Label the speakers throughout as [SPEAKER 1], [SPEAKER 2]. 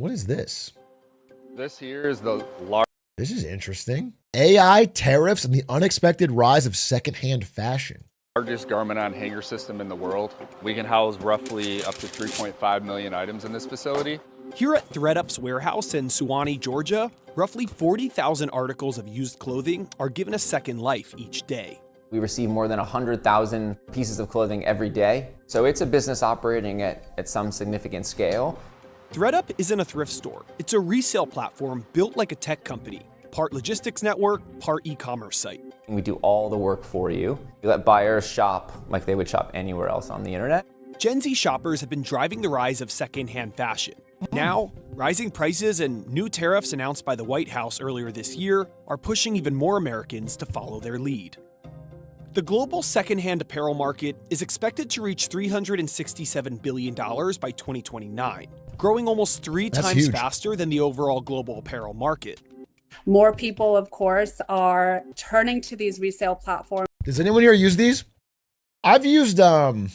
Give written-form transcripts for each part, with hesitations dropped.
[SPEAKER 1] What is this?
[SPEAKER 2] This here is the large.
[SPEAKER 1] This is interesting. AI tariffs and the unexpected rise of secondhand fashion.
[SPEAKER 2] Largest garment on hanger system in the world. We can house roughly up to 3.5 million items in this facility.
[SPEAKER 3] Here at ThredUp's warehouse in Suwanee, Georgia, roughly 40,000 articles of used clothing are given a second life each day.
[SPEAKER 4] We receive more than 100,000 pieces of clothing every day. So it's a business operating at some significant scale.
[SPEAKER 3] ThredUp isn't a thrift store. It's a resale platform built like a tech company, part logistics network, part e-commerce site.
[SPEAKER 4] We do all the work for you. We let buyers shop like they would shop anywhere else on the internet.
[SPEAKER 3] Gen Z shoppers have been driving the rise of secondhand fashion. Now, rising prices and new tariffs announced by the White House earlier this year are pushing even more Americans to follow their lead. The global secondhand apparel market is expected to reach $367 billion by 2029, growing almost three
[SPEAKER 1] That's
[SPEAKER 3] times
[SPEAKER 1] huge.
[SPEAKER 3] faster than the overall global apparel market.
[SPEAKER 5] More people, of course, are turning to these resale platforms.
[SPEAKER 1] Does anyone here use these? I've used, what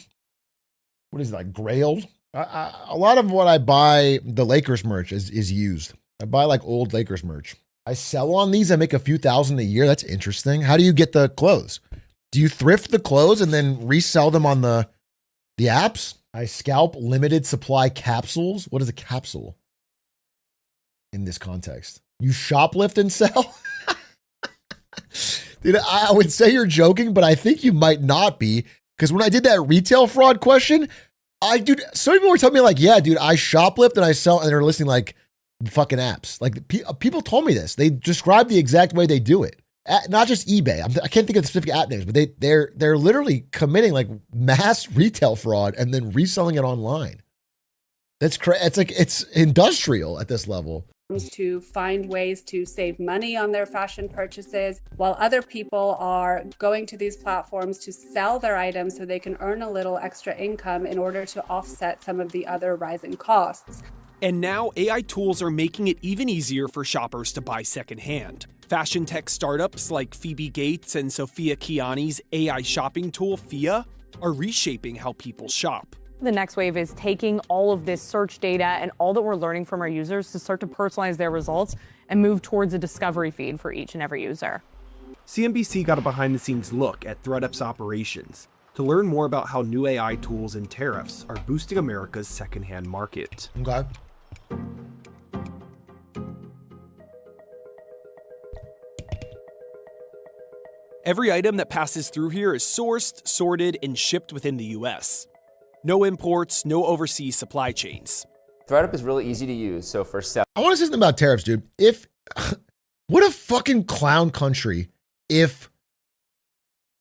[SPEAKER 1] is it, like Grailed? A lot of what I buy, the Lakers merch is used. I buy like old Lakers merch. I sell on these. I make a few thousand a year. That's interesting. How do you get the clothes? Do you thrift the clothes and then resell them on the apps? I scalp limited supply capsules. What is a capsule in this context? You shoplift and sell? Dude, I would say you're joking, but I think you might not be. Because when I did that retail fraud question, some people were telling me like, yeah, dude, I shoplift and I sell, and they're listing like fucking apps. Like people told me this. They described the exact way they do it. Not just eBay. I can't think of the specific app names, but they're literally committing like mass retail fraud and then reselling it online. That's crazy. It's like it's industrial at this level.
[SPEAKER 5] To find ways to save money on their fashion purchases, while other people are going to these platforms to sell their items so they can earn a little extra income in order to offset some of the other rising costs.
[SPEAKER 3] And now AI tools are making it even easier for shoppers to buy secondhand. Fashion tech startups like Phoebe Gates and Sophia Kiani's AI shopping tool, Fia, are reshaping how people shop.
[SPEAKER 6] The next wave is taking all of this search data and all that we're learning from our users to start to personalize their results and move towards a discovery feed for each and every user.
[SPEAKER 3] CNBC got a behind-the-scenes look at ThredUp's operations to learn more about how new AI tools and tariffs are boosting America's secondhand market.
[SPEAKER 1] Okay.
[SPEAKER 3] Every item that passes through here is sourced, sorted, and shipped within the US. No imports, no overseas supply chains.
[SPEAKER 4] ThredUp is really easy to use. So for sale,
[SPEAKER 1] I want to say something about tariffs, dude. What a fucking clown country if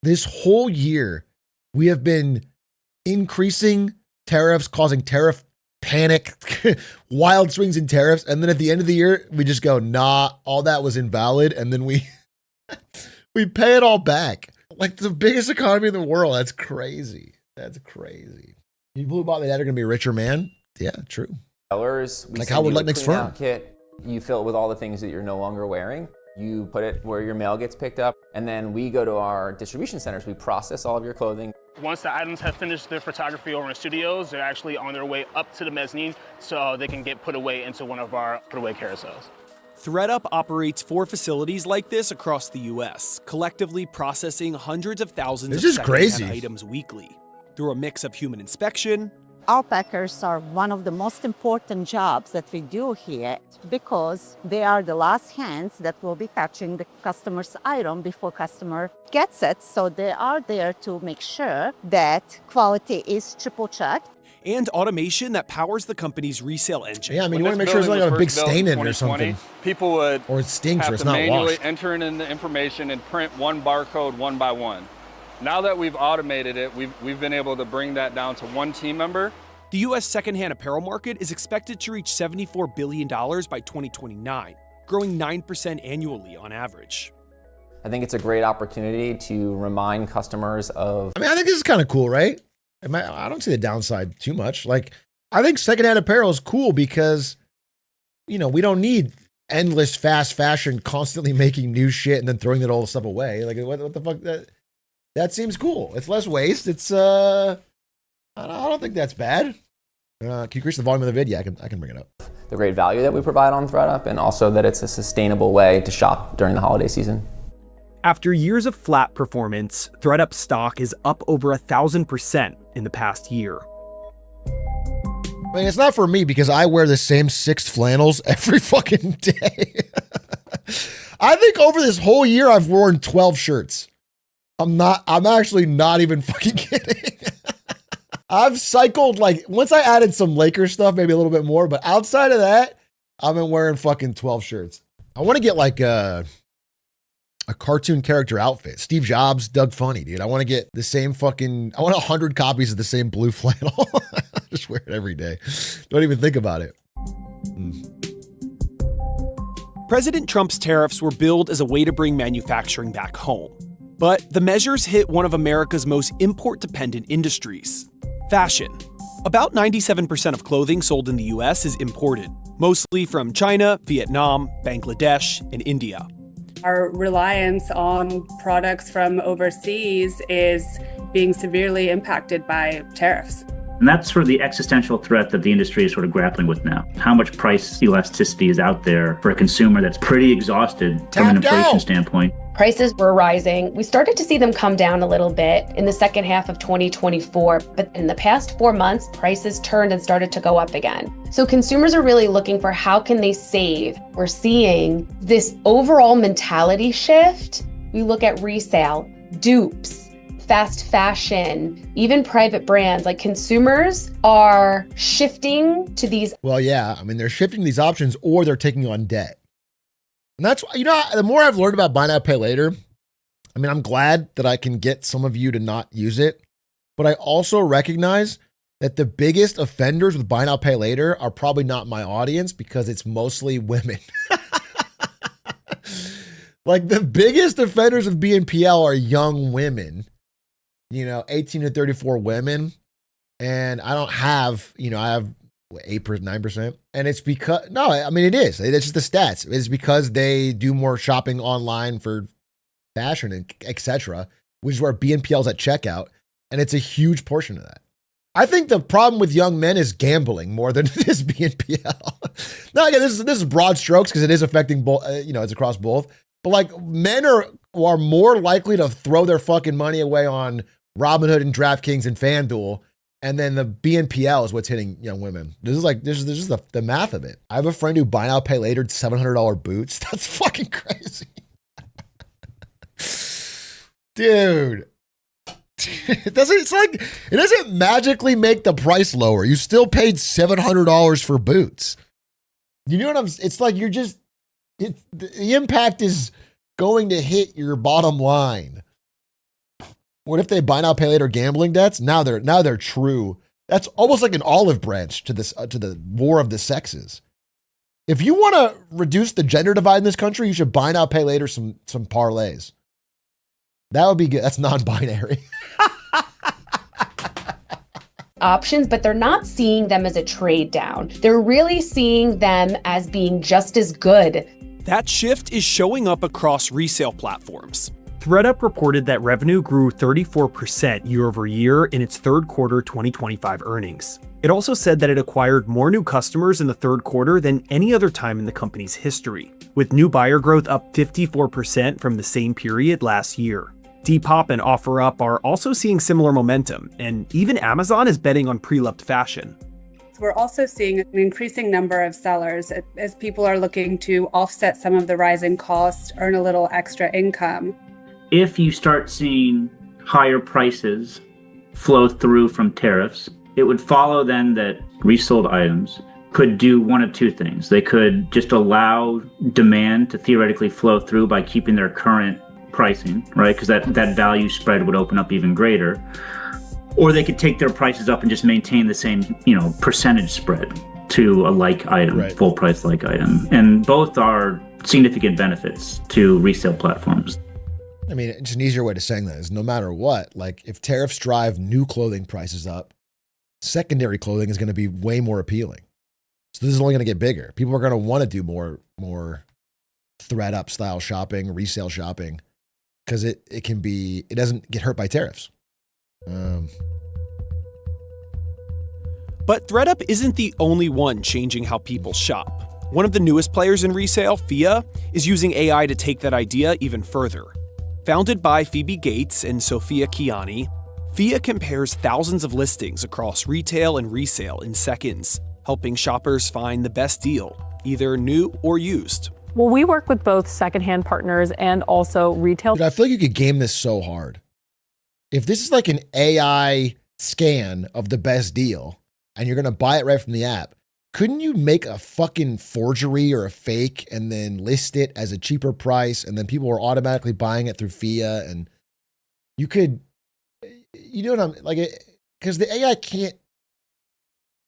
[SPEAKER 1] this whole year we have been increasing tariffs, causing tariff panic, wild swings in tariffs, and then at the end of the year, we just go, nah, all that was invalid, and then we we pay it all back. Like the biggest economy in the world. That's crazy. That's crazy. People who bought that are going to be a richer man. Yeah, true.
[SPEAKER 4] sellers, we
[SPEAKER 1] Like
[SPEAKER 4] send
[SPEAKER 1] how would
[SPEAKER 4] you a
[SPEAKER 1] Let Nick's
[SPEAKER 4] clean out
[SPEAKER 1] firm.
[SPEAKER 4] kit. You fill it with all the things that you're no longer wearing. You put it where your mail gets picked up, and then we go to our distribution centers. We process all of your clothing.
[SPEAKER 7] Once the items have finished their photography over in studios, they're actually on their way up to the mezzanine so they can get put away into one of our put away carousels.
[SPEAKER 3] ThredUp operates 4 facilities like this across the US, collectively processing hundreds of thousands
[SPEAKER 1] This
[SPEAKER 3] of
[SPEAKER 1] is
[SPEAKER 3] secondhand
[SPEAKER 1] crazy.
[SPEAKER 3] items weekly through a mix of human inspection,
[SPEAKER 8] Our packers are one of the most important jobs that we do here because they are the last hands that will be touching the customer's item before customer gets it. So they are there to make sure that quality is triple checked.
[SPEAKER 3] and automation that powers the company's resale engine.
[SPEAKER 1] Yeah, I mean, you
[SPEAKER 2] When
[SPEAKER 1] want to
[SPEAKER 2] this
[SPEAKER 1] make sure it's not
[SPEAKER 2] building
[SPEAKER 1] got a big
[SPEAKER 2] was first built
[SPEAKER 1] stain
[SPEAKER 2] in
[SPEAKER 1] in it or
[SPEAKER 2] 2020,
[SPEAKER 1] something.
[SPEAKER 2] People would
[SPEAKER 1] Or it stinks or
[SPEAKER 2] have
[SPEAKER 1] it's
[SPEAKER 2] to
[SPEAKER 1] not
[SPEAKER 2] manually
[SPEAKER 1] washed.
[SPEAKER 2] enter in the information and print one barcode one by one. Now that we've automated it, we've been able to bring that down to one team member.
[SPEAKER 3] The U.S. secondhand apparel market is expected to reach $74 billion by 2029, growing 9% annually on average.
[SPEAKER 4] I think it's a great opportunity to remind customers of.
[SPEAKER 1] I mean, I think this is kind of cool, right? I don't see the downside too much. Like, I think secondhand apparel is cool because, you know, we don't need endless fast fashion constantly making new shit and then throwing that all the stuff away. Like, what the fuck? That seems cool. It's less waste. It's I don't think that's bad. Can you increase the volume of the vid? Yeah, I can bring it up.
[SPEAKER 4] the great value that we provide on ThredUp, and also that it's a sustainable way to shop during the holiday season.
[SPEAKER 3] After years of flat performance, ThredUp stock is up over 1,000% in the past year.
[SPEAKER 1] I mean, it's not for me because I wear the same 6 flannels every fucking day. I think over this whole year, I've worn 12 shirts. I'm actually not even fucking kidding. I've cycled, like, once I added some Lakers stuff, maybe a little bit more, but outside of that, I've been wearing fucking 12 shirts. I want to get like a cartoon character outfit. Steve Jobs, Doug Funny, dude. I want to get the same I want 100 copies of the same blue flannel. Just wear it every day. Don't even think about it.
[SPEAKER 3] President Trump's tariffs were billed as a way to bring manufacturing back home. But the measures hit one of America's most import-dependent industries, fashion. About 97% of clothing sold in the US is imported, mostly from China, Vietnam, Bangladesh, and India.
[SPEAKER 5] Our reliance on products from overseas is being severely impacted by tariffs.
[SPEAKER 9] And that's sort of the existential threat that the industry is sort of grappling with now. How much price elasticity is out there for a consumer that's pretty exhausted from an inflation standpoint?
[SPEAKER 10] Prices were rising. We started to see them come down a little bit in the second half of 2024, but in the past 4 months, prices turned and started to go up again. So consumers are really looking for how can they save. We're seeing this overall mentality shift. We look at resale, dupes, fast fashion, even private brands. Like, consumers are shifting to these.
[SPEAKER 1] Well, yeah. I mean, they're shifting these options or they're taking on debt. And that's, you know, the more I've learned about buy now, pay later, I mean, I'm glad that I can get some of you to not use it, but I also recognize that the biggest offenders with buy now, pay later are probably not my audience because it's mostly women. Like, the biggest offenders of BNPL are young women, you know, 18 to 34 women. And I don't have, you know, I have 8%, 9%. And it's because, no, I mean, it is. It's just the stats. It's because they do more shopping online for fashion and et cetera, which is where BNPL's at checkout. And it's a huge portion of that. I think the problem with young men is gambling more than it is BNPL. Now, again, this is broad strokes because it is affecting both, you know, it's across both. But like, men are more likely to throw their fucking money away on Robinhood and DraftKings and FanDuel. And then the BNPL is what's hitting young women. This is the math of it. I have a friend who buy now, pay later $700 boots. That's fucking crazy. Dude. It doesn't magically make the price lower. You still paid $700 for boots. You know what it's like the impact is going to hit your bottom line. What if they buy now, pay later gambling debts? Now they're true. That's almost like an olive branch to this to the war of the sexes. If you want to reduce the gender divide in this country, you should buy now, pay later some parlays. That would be good. That's non-binary.
[SPEAKER 10] Options, but they're not seeing them as a trade down. They're really seeing them as being just as good.
[SPEAKER 3] That shift is showing up across resale platforms. ThredUp reported that revenue grew 34% year over year in its third quarter 2025 earnings. It also said that it acquired more new customers in the third quarter than any other time in the company's history, with new buyer growth up 54% from the same period last year. Depop and OfferUp are also seeing similar momentum, and even Amazon is betting on pre-loved fashion.
[SPEAKER 5] We're also seeing an increasing number of sellers as people are looking to offset some of the rising costs, earn a little extra income.
[SPEAKER 9] If you start seeing higher prices flow through from tariffs, it would follow then that resold items could do one of two things. They could just allow demand to theoretically flow through by keeping their current pricing, right? Because that value spread would open up even greater. Or they could take their prices up and just maintain the same, you know, percentage spread to a like item, right. Full price like item. And both are significant benefits to resale platforms.
[SPEAKER 1] I mean, it's an easier way to saying that is no matter what, like if tariffs drive new clothing prices up, secondary clothing is going to be way more appealing. So this is only going to get bigger. People are going to want to do more ThredUp style shopping, resale shopping, because it doesn't get hurt by tariffs.
[SPEAKER 3] But ThredUp isn't the only one changing how people shop. One of the newest players in resale, Fia, is using AI to take that idea even further. Founded by Phoebe Gates and Sophia Kiani, Fia compares thousands of listings across retail and resale in seconds, helping shoppers find the best deal, either new or used.
[SPEAKER 6] Well, we work with both secondhand partners and also retail.
[SPEAKER 1] Dude, I feel like you could game this so hard. If this is like an AI scan of the best deal and you're going to buy it right from the app, couldn't you make a fucking forgery or a fake and then list it as a cheaper price and then people are automatically buying it through Fia? And you could, you know what I'm like, because the AI can't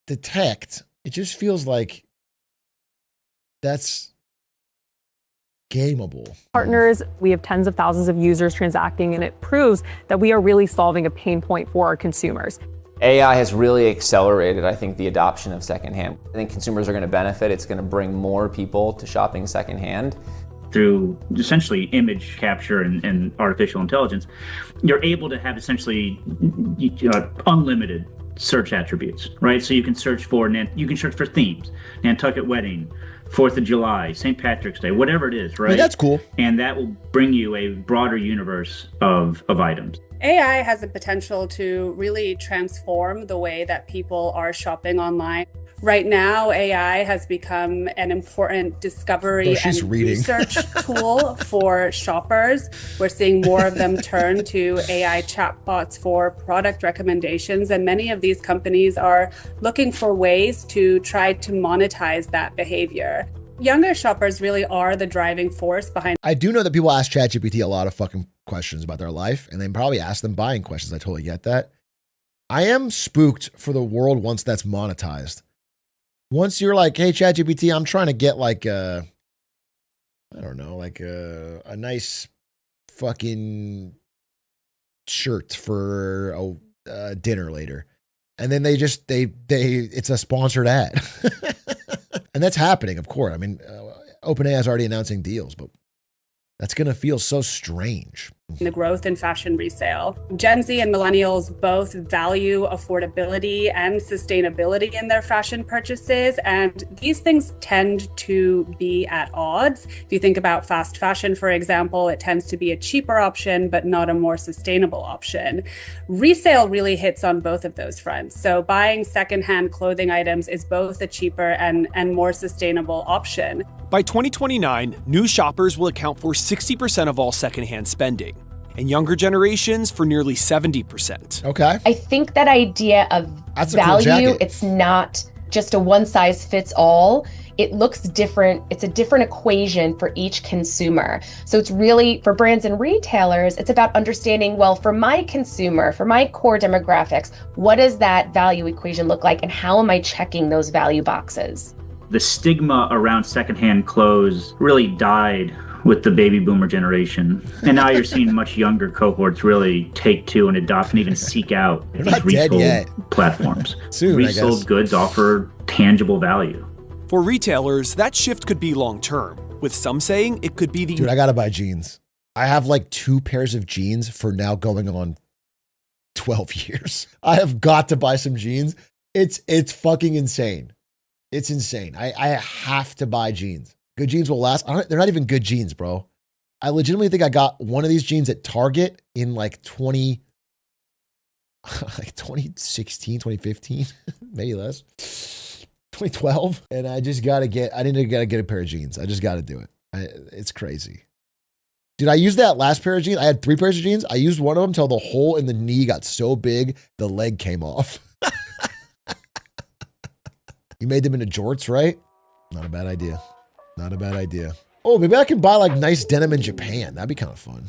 [SPEAKER 1] detect. It just feels like that's gameable.
[SPEAKER 6] Partners, we have tens of thousands of users transacting, and it proves that we are really solving a pain point for our consumers.
[SPEAKER 4] AI has really accelerated, I think, the adoption of secondhand. I think consumers are going to benefit. It's going to bring more people to shopping secondhand.
[SPEAKER 9] Through essentially image capture and artificial intelligence, you're able to have essentially unlimited search attributes, right? So you can search for themes, Nantucket wedding, 4th of July, St. Patrick's Day, whatever it is, right?
[SPEAKER 1] Yeah, that's cool.
[SPEAKER 9] And that will bring you a broader universe of items.
[SPEAKER 5] AI has the potential to really transform the way that people are shopping online. Right now, AI has become an important discovery and research tool for shoppers. We're seeing more of them turn to AI chatbots for product recommendations, and many of these companies are looking for ways to try to monetize that behavior. Younger shoppers really are the driving force behind.
[SPEAKER 1] I do know that people ask ChatGPT a lot of fucking questions about their life, and they probably ask them buying questions. I totally get that. I am spooked for the world once that's monetized. Once you're like, hey, ChatGPT, I'm trying to get like a nice fucking shirt for a dinner later. And then it's a sponsored ad. And that's happening, of course. I mean, OpenAI is already announcing deals, but that's going to feel so strange.
[SPEAKER 5] The growth in fashion resale. Gen Z and millennials both value affordability and sustainability in their fashion purchases, and these things tend to be at odds. If you think about fast fashion, for example, it tends to be a cheaper option, but not a more sustainable option. Resale really hits on both of those fronts. So buying secondhand clothing items is both a cheaper and more sustainable option.
[SPEAKER 3] By 2029, new shoppers will account for 60% of all secondhand spending, and younger generations for nearly 70%.
[SPEAKER 1] Okay.
[SPEAKER 10] I think that idea of value, it's not just a one size fits all. It looks different. It's a different equation for each consumer. So it's really, for brands and retailers, it's about understanding, well, for my consumer, for my core demographics, what does that value equation look like, and how am I checking those value boxes?
[SPEAKER 9] The stigma around secondhand clothes really died with the baby boomer generation. And now you're seeing much younger cohorts really take to and adopt and even seek out these resold platforms.
[SPEAKER 1] Soon,
[SPEAKER 9] resold goods offer tangible value.
[SPEAKER 3] For retailers, that shift could be long-term, with some saying it could be the...
[SPEAKER 1] Dude, I gotta buy jeans. I have like 2 pairs of jeans for now going on 12 years. I have got to buy some jeans. It's fucking insane. It's insane. I have to buy jeans. Good jeans will last. They're not even good jeans, bro. I legitimately think I got one of these jeans at Target in like 2016, 2015, maybe less, 2012. And I just gotta get a pair of jeans. I just gotta do it. It's crazy. Dude, I used that last pair of jeans. I had 3 pairs of jeans. I used one of them till the hole in the knee got so big, the leg came off. You made them into jorts, right? Not a bad idea. Not a bad idea. Oh, maybe I can buy like nice denim in Japan. That'd be kind of fun.